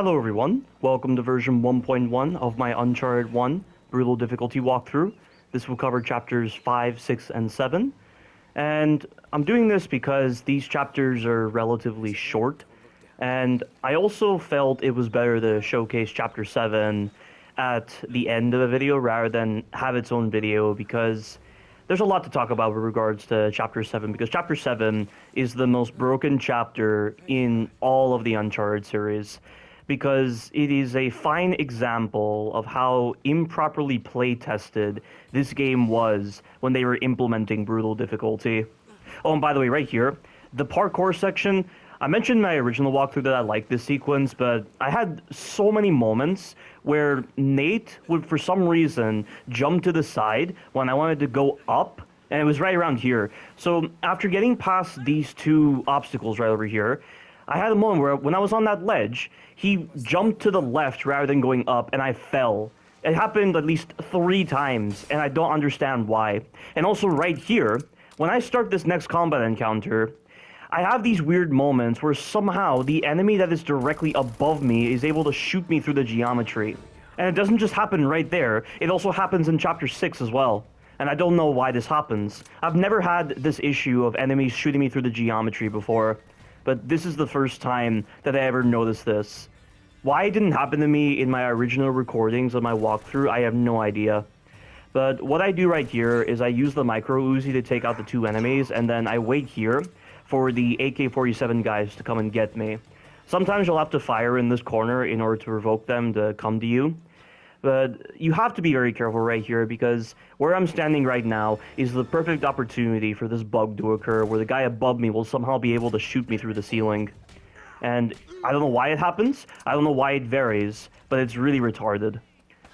Hello everyone, welcome to version 1.1 of my Uncharted 1 Brutal Difficulty walkthrough. This will cover chapters 5, 6, and 7. And I'm doing this because these chapters are relatively short, and I also felt it was better to showcase chapter 7 at the end of the video rather than have its own video, because there's a lot to talk about with regards to chapter 7, because chapter 7 is the most broken chapter in all of the Uncharted series, because it is a fine example of how improperly play-tested this game was when they were implementing brutal difficulty. Oh, and by the way, right here, the parkour section, I mentioned in my original walkthrough that I liked this sequence, but I had so many moments where Nate would, for some reason, jump to the side when I wanted to go up, and it was right around here. So after getting past these two obstacles right over here, I had a moment where when I was on that ledge, he jumped to the left rather than going up, and I fell. It happened at least 3 times, and I don't understand why. And also right here, when I start this next combat encounter, I have these weird moments where somehow the enemy that is directly above me is able to shoot me through the geometry. And it doesn't just happen right there, it also happens in chapter 6 as well. And I don't know why this happens. I've never had this issue of enemies shooting me through the geometry before, but this is the first time that I ever noticed this. Why it didn't happen to me in my original recordings of my walkthrough, I have no idea. But what I do right here is I use the micro Uzi to take out the 2 enemies, and then I wait here for the AK-47 guys to come and get me. Sometimes you'll have to fire in this corner in order to provoke them to come to you. But you have to be very careful right here, because where I'm standing right now is the perfect opportunity for this bug to occur, where the guy above me will somehow be able to shoot me through the ceiling. And I don't know why it happens, I don't know why it varies, but it's really retarded.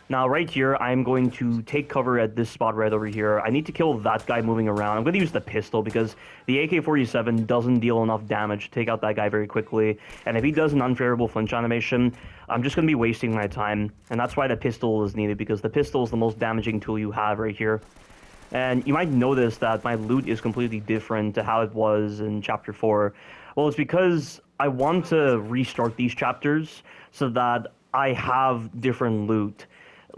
Now right here, I'm going to take cover at this spot right over here. I need to kill that guy moving around. I'm going to use the pistol because the AK-47 doesn't deal enough damage to take out that guy very quickly. And if he does an unfavorable flinch animation, I'm just going to be wasting my time. And that's why the pistol is needed, because the pistol is the most damaging tool you have right here. And you might notice that my loot is completely different to how it was in Chapter 4. Well, it's because I want to restart these chapters so that I have different loot.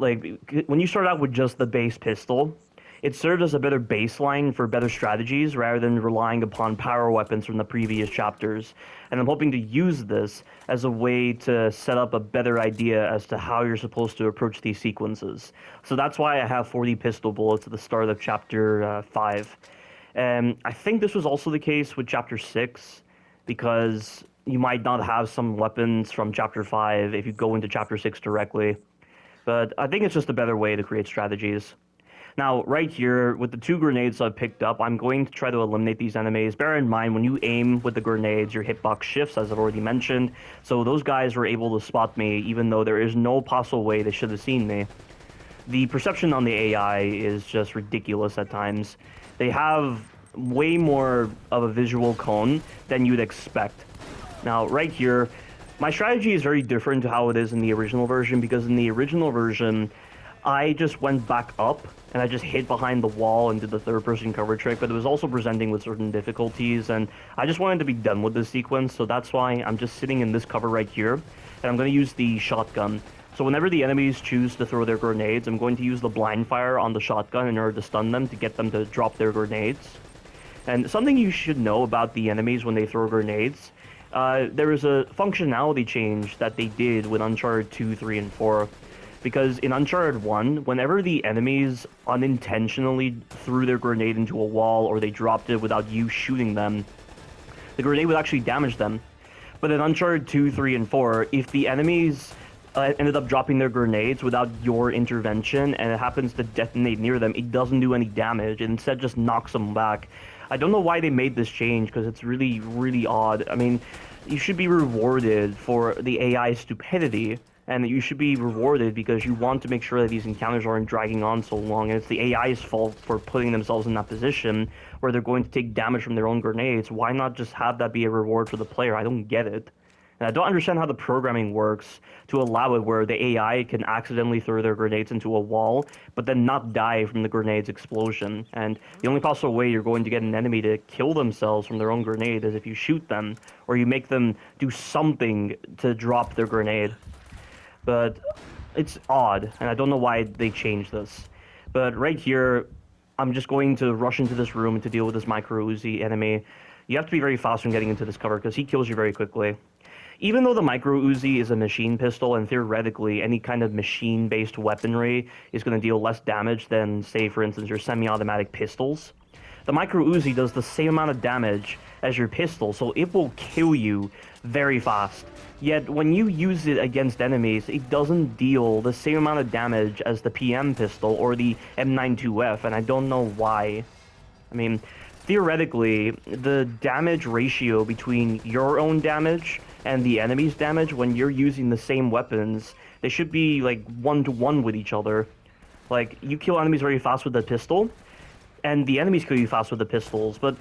Like, when you start out with just the base pistol, it serves as a better baseline for better strategies rather than relying upon power weapons from the previous chapters. And I'm hoping to use this as a way to set up a better idea as to how you're supposed to approach these sequences. So that's why I have 40 pistol bullets at the start of chapter 5. And I think this was also the case with chapter 6, because you might not have some weapons from chapter 5 if you go into chapter 6 directly. But I think it's just a better way to create strategies. Now, right here, with the 2 grenades I've picked up, I'm going to try to eliminate these enemies. Bear in mind, when you aim with the grenades, your hitbox shifts, as I've already mentioned. So those guys were able to spot me, even though there is no possible way they should have seen me. The perception on the AI is just ridiculous at times. They have way more of a visual cone than you'd expect. Now, right here, my strategy is very different to how it is in the original version, because in the original version, I just went back up and I just hid behind the wall and did the third-person cover trick, but it was also presenting with certain difficulties, and I just wanted to be done with this sequence, so that's why I'm just sitting in this cover right here, and I'm going to use the shotgun. So whenever the enemies choose to throw their grenades, I'm going to use the blind fire on the shotgun in order to stun them, to get them to drop their grenades. And something you should know about the enemies when they throw grenades, there is a functionality change that they did with Uncharted 2, 3, and 4. Because in Uncharted 1, whenever the enemies unintentionally threw their grenade into a wall or they dropped it without you shooting them, the grenade would actually damage them. But in Uncharted 2, 3, and 4, if the enemies ended up dropping their grenades without your intervention and it happens to detonate near them, it doesn't do any damage. It instead just knocks them back. I don't know why they made this change, because it's really, really odd. I mean, you should be rewarded for the AI stupidity, and you should be rewarded because you want to make sure that these encounters aren't dragging on so long, and it's the AI's fault for putting themselves in that position where they're going to take damage from their own grenades. Why not just have that be a reward for the player? I don't get it. And I don't understand how the programming works to allow it where the AI can accidentally throw their grenades into a wall, but then not die from the grenade's explosion. And the only possible way you're going to get an enemy to kill themselves from their own grenade is if you shoot them, or you make them do something to drop their grenade. But it's odd, and I don't know why they changed this. But right here, I'm just going to rush into this room to deal with this micro Uzi enemy. You have to be very fast when getting into this cover because he kills you very quickly. Even though the micro Uzi is a machine pistol and theoretically any kind of machine-based weaponry is going to deal less damage than, say, for instance, your semi-automatic pistols, the micro Uzi does the same amount of damage as your pistol, so it will kill you very fast. Yet when you use it against enemies, it doesn't deal the same amount of damage as the PM pistol or the M92F, and I don't know why. I mean, theoretically, the damage ratio between your own damage and the enemy's damage when you're using the same weapons, they should be like 1-to-1 with each other. Like, you kill enemies very fast with the pistol, and the enemies kill you fast with the pistols, but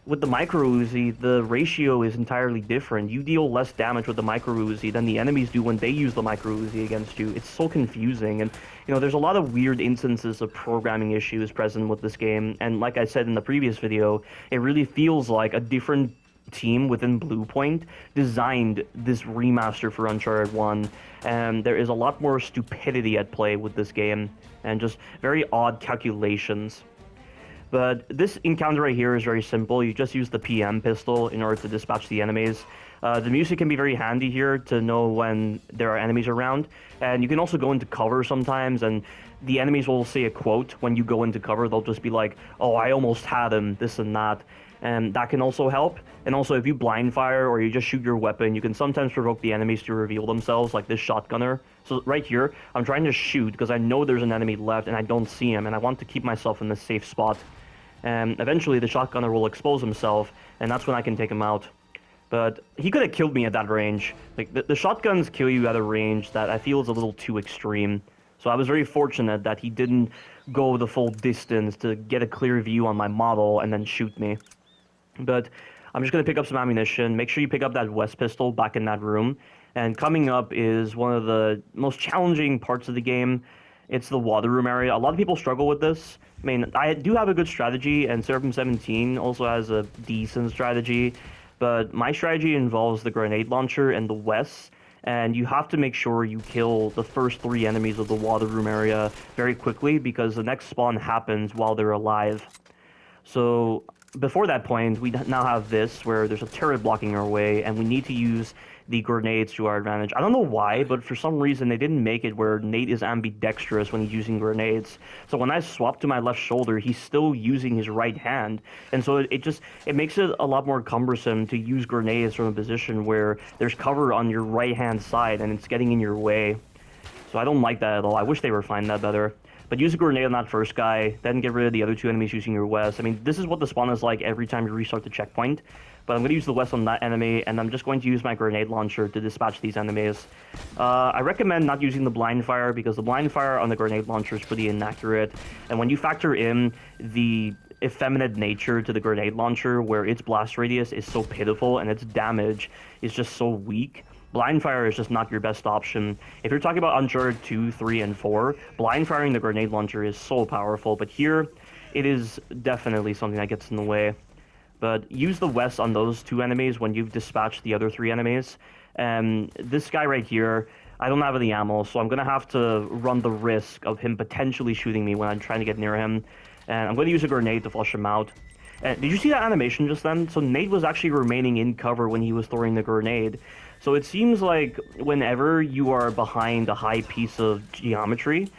with the micro Uzi, the ratio is entirely different. You deal less damage with the micro Uzi than the enemies do when they use the micro Uzi against you. It's so confusing, and you know, there's a lot of weird instances of programming issues present with this game, and like I said in the previous video, it really feels like a different team within Bluepoint designed this remaster for Uncharted 1, and there is a lot more stupidity at play with this game, and just very odd calculations. But this encounter right here is very simple. You just use the PM pistol in order to dispatch the enemies. The music can be very handy here to know when there are enemies around. And you can also go into cover sometimes, and the enemies will say a quote when you go into cover. They'll just be like, oh, I almost had him, this and that. And that can also help. And also, if you blind fire or you just shoot your weapon, you can sometimes provoke the enemies to reveal themselves, like this shotgunner. So right here, I'm trying to shoot because I know there's an enemy left and I don't see him, and I want to keep myself in this safe spot. And eventually the shotgunner will expose himself, and that's when I can take him out. But he could have killed me at that range. Like, the shotguns kill you at a range that I feel is a little too extreme. So I was very fortunate that he didn't go the full distance to get a clear view on my model and then shoot me. But I'm just going to pick up some ammunition. Make sure you pick up that West pistol back in that room. And coming up is one of the most challenging parts of the game. It's the water room area. A lot of people struggle with this. I mean, I do have a good strategy, and Seraphim 17 also has a decent strategy, but my strategy involves the grenade launcher and the West, and you have to make sure you kill the first 3 enemies of the water room area very quickly, because the next spawn happens while they're alive. So before that point, we now have this, where there's a turret blocking our way, and we need to use the grenades to our advantage. I don't know why, but for some reason they didn't make it where Nate is ambidextrous when he's using grenades. So when I swap to my left shoulder, he's still using his right hand. And so it makes it a lot more cumbersome to use grenades from a position where there's cover on your right-hand side and it's getting in your way. So I don't like that at all. I wish they refined that better. But use a grenade on that first guy, then get rid of the other 2 enemies using your West. I mean, this is what the spawn is like every time you restart the checkpoint. But I'm going to use the West on that enemy, and I'm just going to use my grenade launcher to dispatch these enemies. I recommend not using the blind fire, because the blind fire on the grenade launcher is pretty inaccurate. And when you factor in the effeminate nature to the grenade launcher, where its blast radius is so pitiful and its damage is just so weak, blind fire is just not your best option. If you're talking about Uncharted 2, 3, and 4, blind firing the grenade launcher is so powerful, but here, it is definitely something that gets in the way. But use the West on those 2 enemies when you've dispatched the other 3 enemies. And this guy right here, I don't have any ammo, so I'm going to have to run the risk of him potentially shooting me when I'm trying to get near him. And I'm going to use a grenade to flush him out. Did you see that animation just then? So Nate was actually remaining in cover when he was throwing the grenade. So it seems like whenever you are behind a high piece of geometry,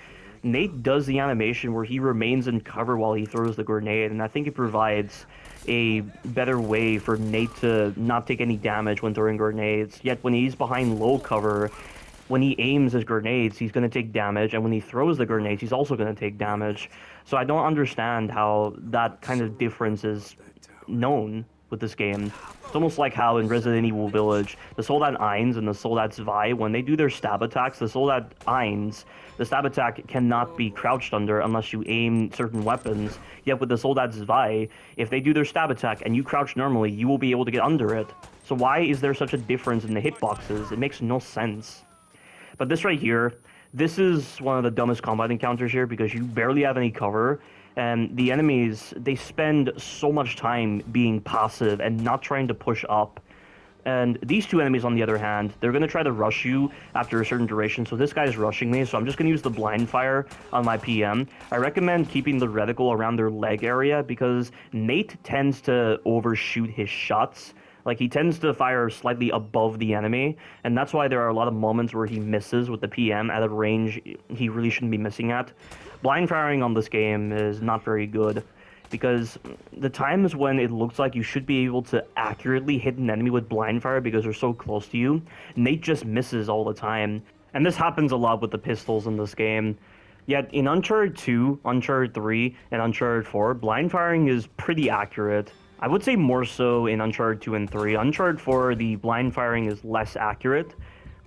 Nate does the animation where he remains in cover while he throws the grenade, and I think it provides a better way for Nate to not take any damage when throwing grenades. Yet when he's behind low cover, when he aims his grenades, he's going to take damage, and when he throws the grenades, he's also going to take damage. So I don't understand how that kind of difference is known with this game. It's almost like how in Resident Evil Village, the Soldat 1 and the Soldat 2, when they do their stab attacks, the Soldat 1, the stab attack cannot be crouched under unless you aim certain weapons. Yet with the Soldat 2, if they do their stab attack and you crouch normally, you will be able to get under it. So why is there such a difference in the hitboxes? It makes no sense. But this right here, this is one of the dumbest combat encounters here because you barely have any cover, and the enemies, they spend so much time being passive and not trying to push up. And these two enemies, on the other hand, they're going to try to rush you after a certain duration. So this guy's rushing me, so I'm just going to use the blind fire on my PM. I recommend keeping the reticle around their leg area because Nate tends to overshoot his shots. Like, he tends to fire slightly above the enemy, and that's why there are a lot of moments where he misses with the PM at a range he really shouldn't be missing at. Blind firing on this game is not very good, because the times when it looks like you should be able to accurately hit an enemy with blind fire because they're so close to you, Nate just misses all the time. And this happens a lot with the pistols in this game. Yet in Uncharted 2, Uncharted 3, and Uncharted 4, blind firing is pretty accurate. I would say more so in Uncharted 2 and 3. Uncharted 4, the blind firing is less accurate,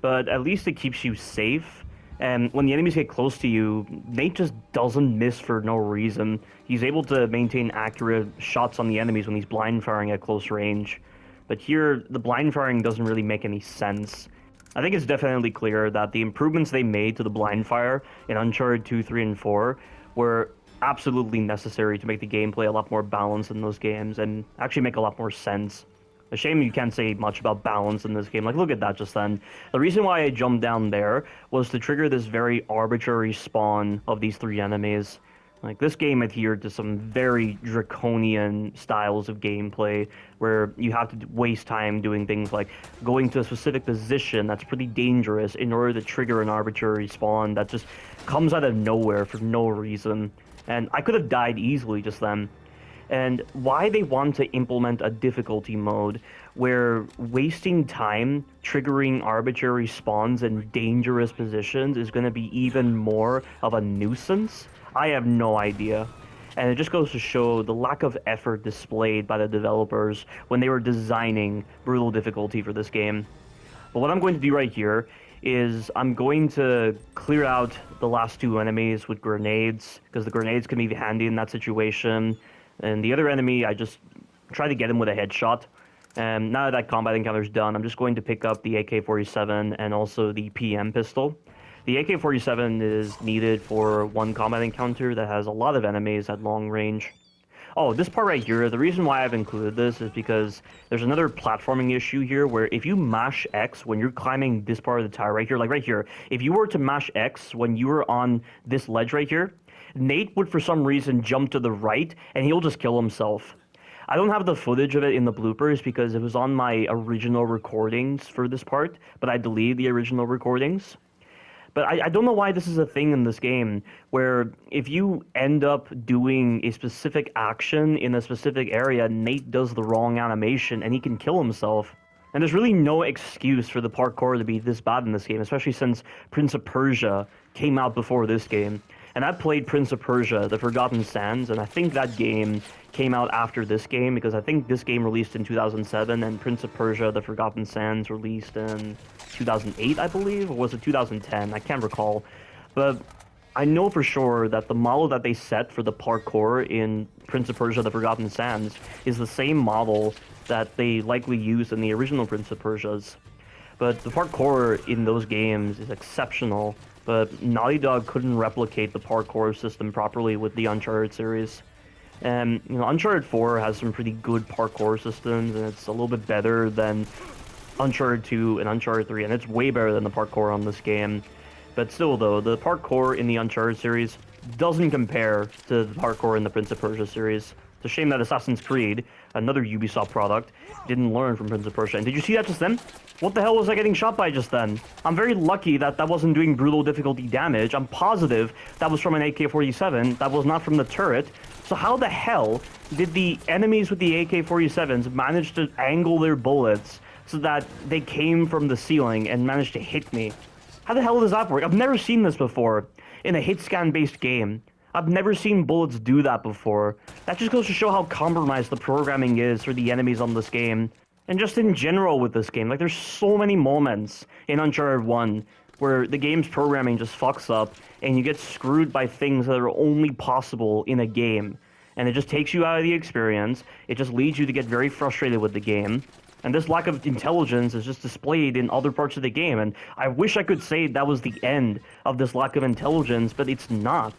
but at least it keeps you safe. And when the enemies get close to you, Nate just doesn't miss for no reason. He's able to maintain accurate shots on the enemies when he's blind firing at close range. But here, the blind firing doesn't really make any sense. I think it's definitely clear that the improvements they made to the blind fire in Uncharted 2, 3, and 4 were absolutely necessary to make the gameplay a lot more balanced in those games and actually make a lot more sense. A shame you can't say much about balance in this game. Like, look at that just then. The reason why I jumped down there was to trigger this very arbitrary spawn of these three enemies. Like, this game adhered to some very draconian styles of gameplay where you have to waste time doing things like going to a specific position that's pretty dangerous in order to trigger an arbitrary spawn that just comes out of nowhere for no reason. And I could have died easily just then. And why they want to implement a difficulty mode where wasting time triggering arbitrary spawns in dangerous positions is going to be even more of a nuisance, I have no idea. And it just goes to show the lack of effort displayed by the developers when they were designing brutal difficulty for this game. But what I'm going to do right here is I'm going to clear out the last two enemies with grenades, because the grenades can be handy in that situation. And the other enemy, I just try to get him with a headshot. And now that combat encounter is done, I'm just going to pick up the AK-47 and also the PM pistol. The AK-47 is needed for one combat encounter that has a lot of enemies at long range. Oh, this part right here, the reason why I've included this is because there's another platforming issue here where if you mash X when you're climbing this part of the tower right here, like right here, if you were to mash X when you were on this ledge right here, Nate would for some reason jump to the right and he'll just kill himself. I don't have the footage of it in the bloopers because it was on my original recordings for this part, but I deleted the original recordings. But I don't know why this is a thing in this game, where if you end up doing a specific action in a specific area, Nate does the wrong animation and he can kill himself. And there's really no excuse for the parkour to be this bad in this game, especially since Prince of Persia came out before this game. And I played Prince of Persia, The Forgotten Sands, and I think that game came out after this game, because I think this game released in 2007, and Prince of Persia, The Forgotten Sands released in 2008, I believe, or was it 2010? I can't recall. But I know for sure that the model that they set for the parkour in Prince of Persia, The Forgotten Sands is the same model that they likely used in the original Prince of Persias. But the parkour in those games is exceptional. But Naughty Dog couldn't replicate the parkour system properly with the Uncharted series. And, you know, Uncharted 4 has some pretty good parkour systems, and it's a little bit better than Uncharted 2 and Uncharted 3, and it's way better than the parkour on this game. But still, though, the parkour in the Uncharted series doesn't compare to the parkour in the Prince of Persia series. It's a shame that Assassin's Creed, another Ubisoft product, didn't learn from Prince of Persia. And did you see that just then? What the hell was I getting shot by just then? I'm very lucky that that wasn't doing brutal difficulty damage. I'm positive that was from an AK-47. That was not from the turret. So how the hell did the enemies with the AK-47s manage to angle their bullets so that they came from the ceiling and managed to hit me? How the hell does that work? I've never seen this before in a hit-scan-based game. I've never seen bullets do that before. That just goes to show how compromised the programming is for the enemies on this game. And just in general with this game, like, there's so many moments in Uncharted 1 where the game's programming just fucks up and you get screwed by things that are only possible in a game. And it just takes you out of the experience. It just leads you to get very frustrated with the game. And this lack of intelligence is just displayed in other parts of the game. And I wish I could say that was the end of this lack of intelligence, but it's not.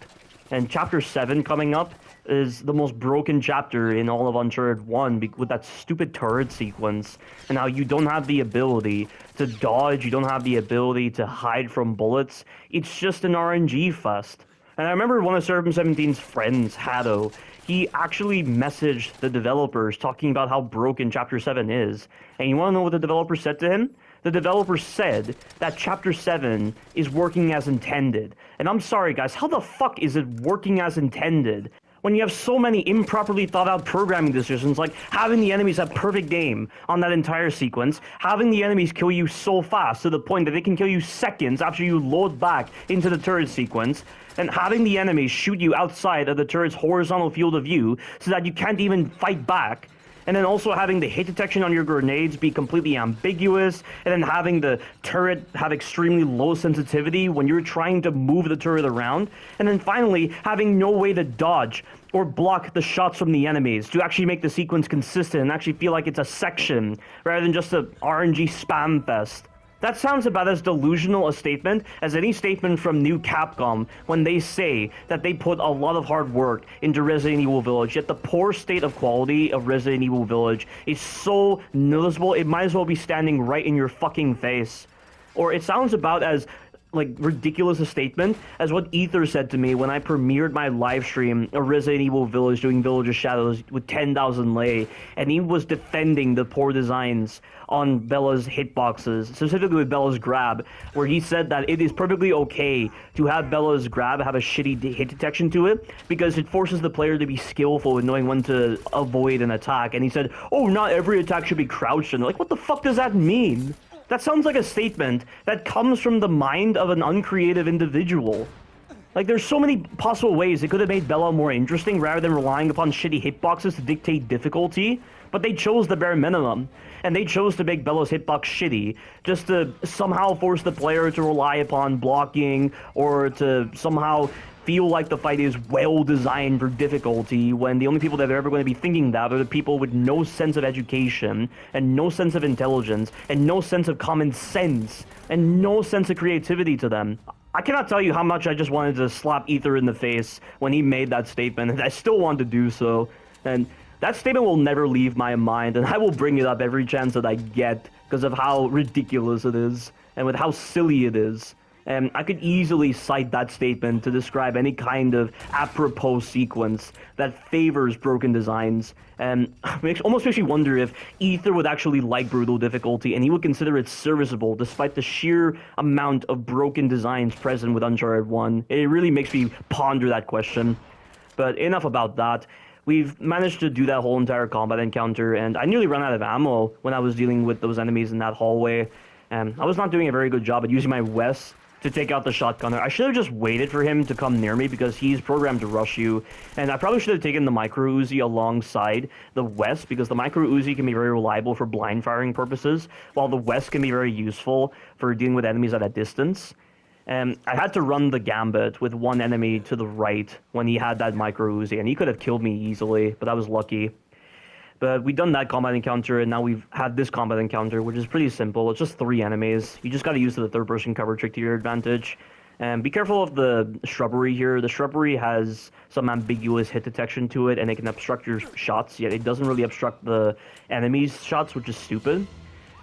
And Chapter 7 coming up is the most broken chapter in all of Uncharted 1 with that stupid turret sequence. And how you don't have the ability to dodge, you don't have the ability to hide from bullets. It's just an RNG fest. And I remember one of Serpent 17's friends, Hado, he actually messaged the developers talking about how broken Chapter 7 is. And you want to know what the developer said to him? The developer said that Chapter 7 is working as intended. And I'm sorry, guys, how the fuck is it working as intended when you have so many improperly thought out programming decisions, like having the enemies have perfect aim on that entire sequence, having the enemies kill you so fast to the point that they can kill you seconds after you load back into the turret sequence, and having the enemies shoot you outside of the turret's horizontal field of view so that you can't even fight back, and then also having the hit detection on your grenades be completely ambiguous, and then having the turret have extremely low sensitivity when you're trying to move the turret around, and then finally having no way to dodge or block the shots from the enemies to actually make the sequence consistent and actually feel like it's a section rather than just a RNG spam fest. That sounds about as delusional a statement as any statement from new Capcom when they say that they put a lot of hard work into Resident Evil Village, yet the poor state of quality of Resident Evil Village is so noticeable it might as well be standing right in your fucking face. Or it sounds about as ridiculous a statement as what Ether said to me when I premiered my live stream of Resident Evil Village doing Village of Shadows with 10,000 lei, and he was defending the poor designs on Bella's hitboxes, specifically with Bella's grab, where he said that it is perfectly okay to have Bella's grab have a shitty hit detection to it because it forces the player to be skillful in knowing when to avoid an attack. And he said, oh, not every attack should be crouched. And like, what the fuck does that mean? That sounds like a statement that comes from the mind of an uncreative individual. Like, there's so many possible ways they could have made Bella more interesting rather than relying upon shitty hitboxes to dictate difficulty, but they chose the bare minimum. And they chose to make Bella's hitbox shitty, just to somehow force the player to rely upon blocking, or to somehow feel like the fight is well designed for difficulty, when the only people that are ever going to be thinking that are the people with no sense of education, and no sense of intelligence, and no sense of common sense, and no sense of creativity to them. I cannot tell you how much I just wanted to slap Ether in the face when he made that statement, and I still want to do so. And that statement will never leave my mind, and I will bring it up every chance that I get because of how ridiculous it is, and with how silly it is. And I could easily cite that statement to describe any kind of apropos sequence that favors broken designs. And almost makes me wonder if Ether would actually like brutal difficulty and he would consider it serviceable despite the sheer amount of broken designs present with Uncharted 1. It really makes me ponder that question. But enough about that. We've managed to do that whole entire combat encounter, and I nearly ran out of ammo when I was dealing with those enemies in that hallway. And I was not doing a very good job at using my West to take out the shotgunner. I should have just waited for him to come near me because he's programmed to rush you. And I probably should have taken the micro Uzi alongside the West because the micro Uzi can be very reliable for blind firing purposes, while the West can be very useful for dealing with enemies at a distance. And I had to run the gambit with one enemy to the right when he had that micro Uzi, and he could have killed me easily, but I was lucky. But we've done that combat encounter, and now we've had this combat encounter, which is pretty simple. It's just 3 enemies. You just got to use the third-person cover trick to your advantage. And be careful of the shrubbery here. The shrubbery has some ambiguous hit detection to it, and it can obstruct your shots, yet it doesn't really obstruct the enemy's shots, which is stupid.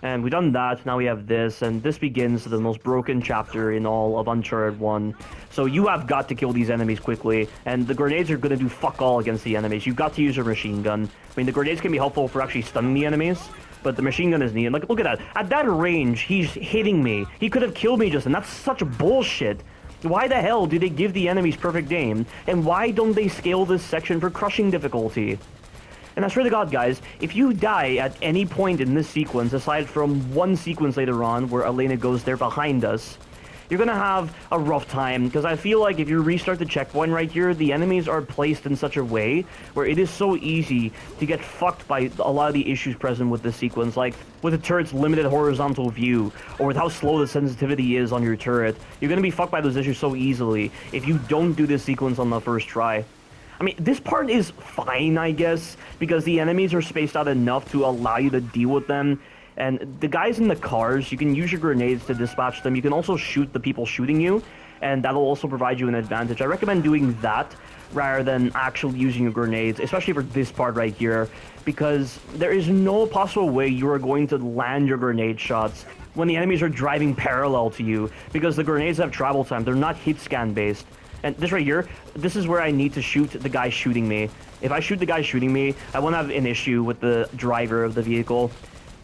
And we've done that, now we have this, and this begins the most broken chapter in all of Uncharted 1. So you have got to kill these enemies quickly, and the grenades are going to do fuck all against the enemies. You've got to use your machine gun. I mean, the grenades can be helpful for actually stunning the enemies, but the machine gun is needed. Like, look at that. At that range, he's hitting me. He could have killed me just then. That's such bullshit. Why the hell do they give the enemies perfect aim, and why don't they scale this section for crushing difficulty? And I swear to God, guys, if you die at any point in this sequence, aside from one sequence later on where Elena goes there behind us, you're gonna have a rough time, because I feel like if you restart the checkpoint right here, the enemies are placed in such a way where it is so easy to get fucked by a lot of the issues present with this sequence, like with the turret's limited horizontal view, or with how slow the sensitivity is on your turret. You're gonna be fucked by those issues so easily if you don't do this sequence on the first try. I mean, this part is fine, I guess, because the enemies are spaced out enough to allow you to deal with them And the guys in the cars, you can use your grenades to dispatch them. You can also shoot the people shooting you, and that'll also provide you an advantage. I recommend doing that rather than actually using your grenades, especially for this part right here, because there is no possible way you are going to land your grenade shots when the enemies are driving parallel to you, because the grenades have travel time. They're not hit scan based. And this right here, this is where I need to shoot the guy shooting me. If I shoot the guy shooting me, I won't have an issue with the driver of the vehicle.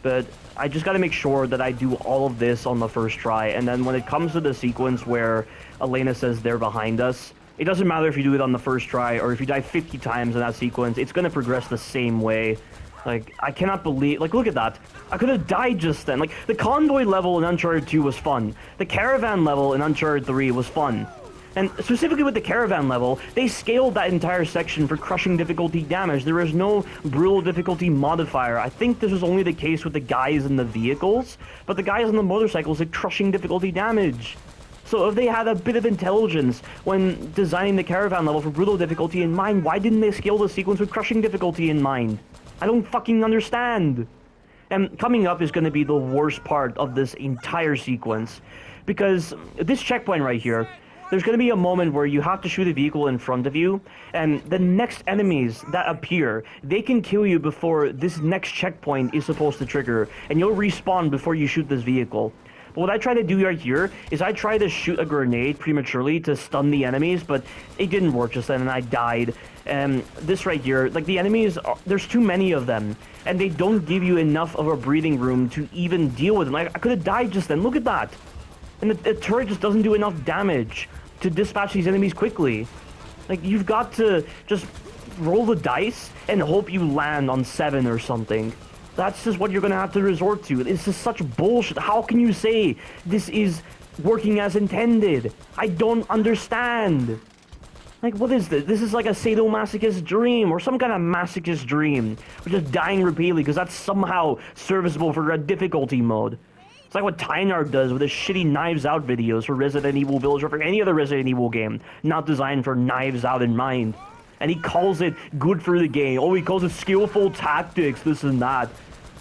But I just gotta make sure that I do all of this on the first try. And then when it comes to the sequence where Elena says they're behind us, it doesn't matter if you do it on the first try or if you die 50 times in that sequence, it's gonna progress the same way. Like, I cannot believe... Like, look at that. I could have died just then. Like, the convoy level in Uncharted 2 was fun. The caravan level in Uncharted 3 was fun. And specifically with the caravan level, they scaled that entire section for crushing difficulty damage. There is no brutal difficulty modifier. I think this was only the case with the guys in the vehicles, but the guys on the motorcycles had crushing difficulty damage. So if they had a bit of intelligence when designing the caravan level for brutal difficulty in mind, why didn't they scale the sequence with crushing difficulty in mind? I don't fucking understand. And coming up is going to be the worst part of this entire sequence, because this checkpoint right here, there's going to be a moment where you have to shoot a vehicle in front of you, and the next enemies that appear, they can kill you before this next checkpoint is supposed to trigger, and you'll respawn before you shoot this vehicle. But what I try to do right here is I try to shoot a grenade prematurely to stun the enemies, but it didn't work just then, and I died. And this right here, like, the enemies, there's too many of them, and they don't give you enough of a breathing room to even deal with them. Like, I could have died just then. Look at that. And the turret just doesn't do enough damage to dispatch these enemies quickly. Like, you've got to just roll the dice and hope you land on 7 or something. That's just what you're gonna have to resort to. It's just such bullshit. How can you say this is working as intended? I don't understand. Like, what is this? This is like a sadomasochist dream, or some kind of masochist dream. We're just dying repeatedly because that's somehow serviceable for a difficulty mode. It's like what Tynar does with his shitty Knives Out videos for Resident Evil Village or for any other Resident Evil game, not designed for Knives Out in mind. And he calls it good for the game. Oh, he calls it skillful tactics, this and that.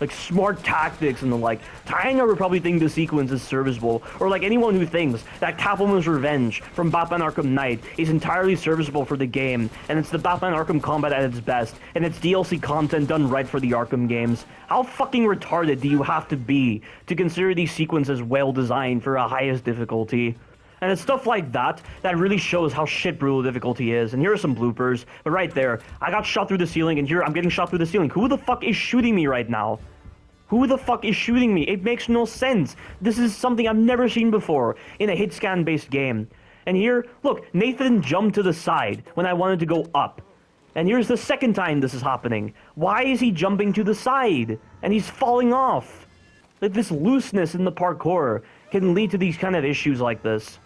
Like, smart tactics and the like. Tynar would probably think the sequence is serviceable. Or like anyone who thinks that Catwoman's Revenge from Batman Arkham Knight is entirely serviceable for the game, and it's the Batman Arkham combat at its best, and it's DLC content done right for the Arkham games. How fucking retarded do you have to be to consider these sequences well designed for a highest difficulty? And it's stuff like that that really shows how shit brutal difficulty is. And here are some bloopers. But right there, I got shot through the ceiling, and here I'm getting shot through the ceiling. Who the fuck is shooting me right now? Who the fuck is shooting me? It makes no sense. This is something I've never seen before in a hit scan based game. And here, look, Nathan jumped to the side when I wanted to go up. And here's the second time this is happening. Why is he jumping to the side? And he's falling off. Like, this looseness in the parkour can lead to these kind of issues like this.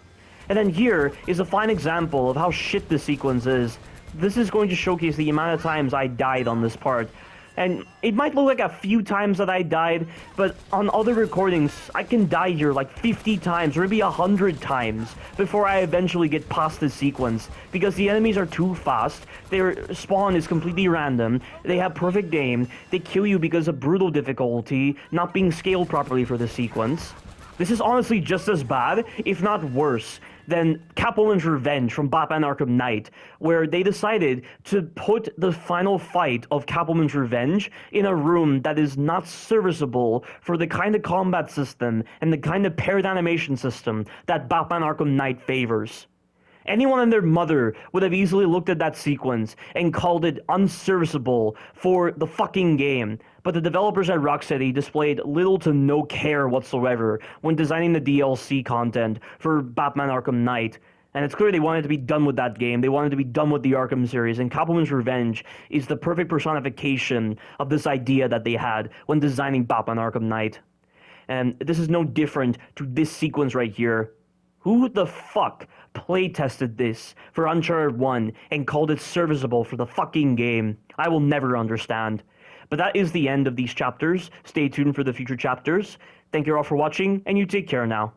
And then here is a fine example of how shit this sequence is. This is going to showcase the amount of times I died on this part. And it might look like a few times that I died, but on other recordings, I can die here like 50 times or maybe 100 times before I eventually get past this sequence. Because the enemies are too fast, their spawn is completely random, they have perfect aim, they kill you because of brutal difficulty not being scaled properly for the sequence. This is honestly just as bad, if not worse, than Catwoman's Revenge from Batman Arkham Knight, where they decided to put the final fight of Catwoman's Revenge in a room that is not serviceable for the kind of combat system and the kind of paired animation system that Batman Arkham Knight favors. Anyone and their mother would have easily looked at that sequence and called it unserviceable for the fucking game. But the developers at Rocksteady displayed little to no care whatsoever when designing the DLC content for Batman Arkham Knight. And it's clear they wanted to be done with that game. They wanted to be done with the Arkham series. And Catwoman's Revenge is the perfect personification of this idea that they had when designing Batman Arkham Knight. And this is no different to this sequence right here. Who the fuck play-tested this for Uncharted 1 and called it serviceable for the fucking game? I will never understand. But that is the end of these chapters. Stay tuned for the future chapters. Thank you all for watching, and you take care now.